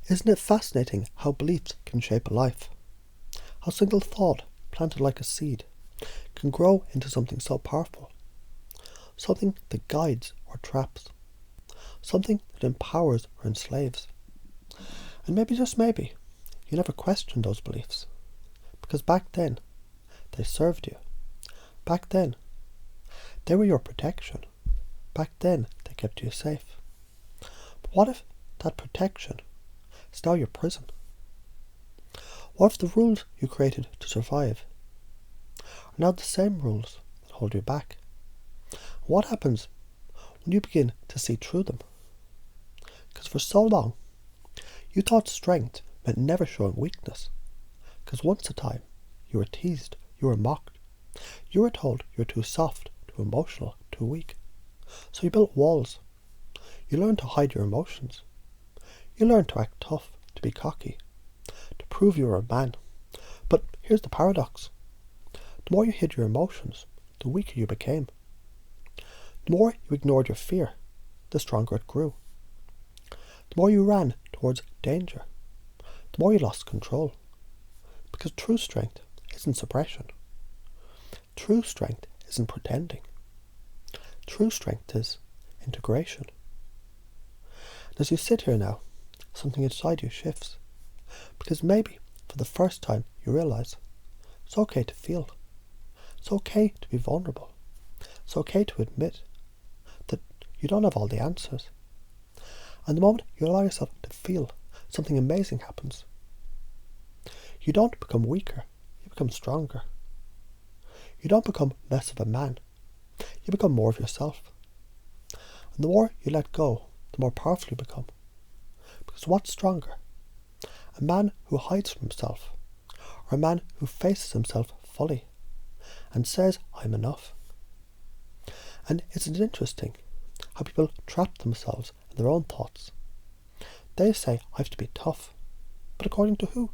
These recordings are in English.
Isn't it fascinating how beliefs can shape a life? How a single thought, planted like a seed, can grow into something so powerful. Something that guides or traps. Something that empowers or enslaves. And maybe, just maybe, you never questioned those beliefs. Because back then, they served you. Back then, they were your protection. Back then, they kept you safe. But what if that protection is now your prison? What if the rules you created to survive are now the same rules that hold you back? What happens when you begin to see through them? Because for so long, you thought strength meant never showing weakness. Because once a time, you were teased, you were mocked. You were told you were too soft, too emotional, too weak. So you built walls. You learned to hide your emotions. You learned to act tough, to be cocky, to prove you were a man. But here's the paradox. The more you hid your emotions, the weaker you became. The more you ignored your fear, the stronger it grew. The more you ran towards danger, the more you lost control. Because true strength isn't suppression. True strength isn't pretending. True strength is integration. And as you sit here now, something inside you shifts. Because maybe, for the first time, you realise it's okay to feel. It's okay to be vulnerable. It's okay to admit that you don't have all the answers. And the moment you allow yourself to feel, something amazing happens. You don't become weaker, you become stronger. You don't become less of a man, you become more of yourself. And the more you let go, the more powerful you become. Because what's stronger? A man who hides from himself, or a man who faces himself fully and says, I'm enough? And isn't it interesting how people trap themselves in their own thoughts? They say, I have to be tough. But according to who?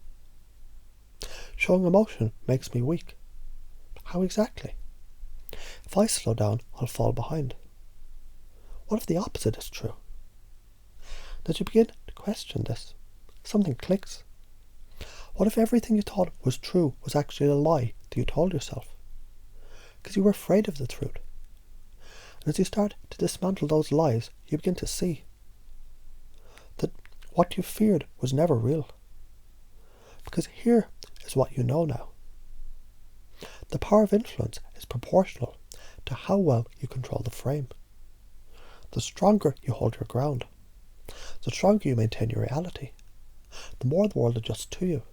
Showing emotion makes me weak. How exactly? If I slow down, I'll fall behind. What if the opposite is true? As you begin to question this, something clicks. What if everything you thought was true was actually a lie that you told yourself? Because you were afraid of the truth. And as you start to dismantle those lies, you begin to see that what you feared was never real. Because here is what you know now. The power of influence is proportional to how well you control the frame. The stronger you hold your ground, the stronger you maintain your reality, the more the world adjusts to you.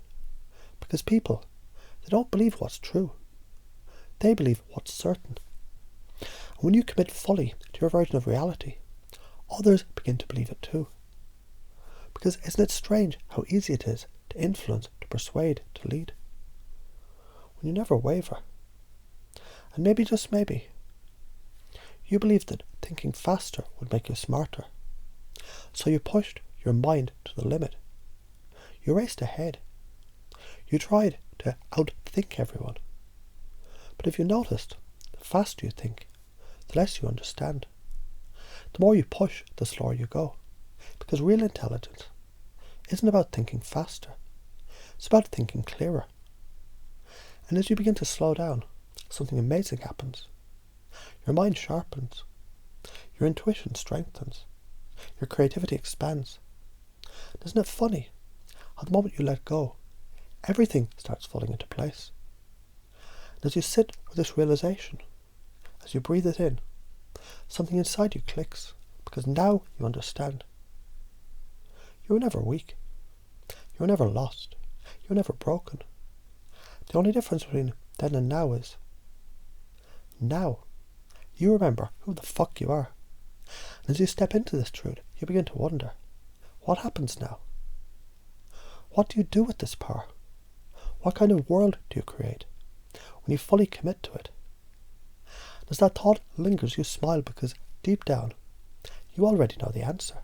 Because people, they don't believe what's true. They believe what's certain. And when you commit fully to your version of reality, others begin to believe it too. Because isn't it strange how easy it is to influence, to persuade, to lead? When you never waver. And maybe, just maybe, you believed that thinking faster would make you smarter. So you pushed your mind to the limit. You raced ahead. You tried to outthink everyone. But if you noticed, the faster you think, the less you understand. The more you push, the slower you go. Because real intelligence isn't about thinking faster. It's about thinking clearer. And as you begin to slow down, something amazing happens. Your mind sharpens. Your intuition strengthens. Your creativity expands. Isn't it funny? At the moment you let go, everything starts falling into place. And as you sit with this realization, as you breathe it in, something inside you clicks, because now you understand. You were never weak. You were never lost. You were never broken. The only difference between then and now is, now you remember who the fuck you are. And as you step into this truth, you begin to wonder, what happens now? What do you do with this power? What kind of world do you create when you fully commit to it? As that thought lingers, you smile because deep down, you already know the answer.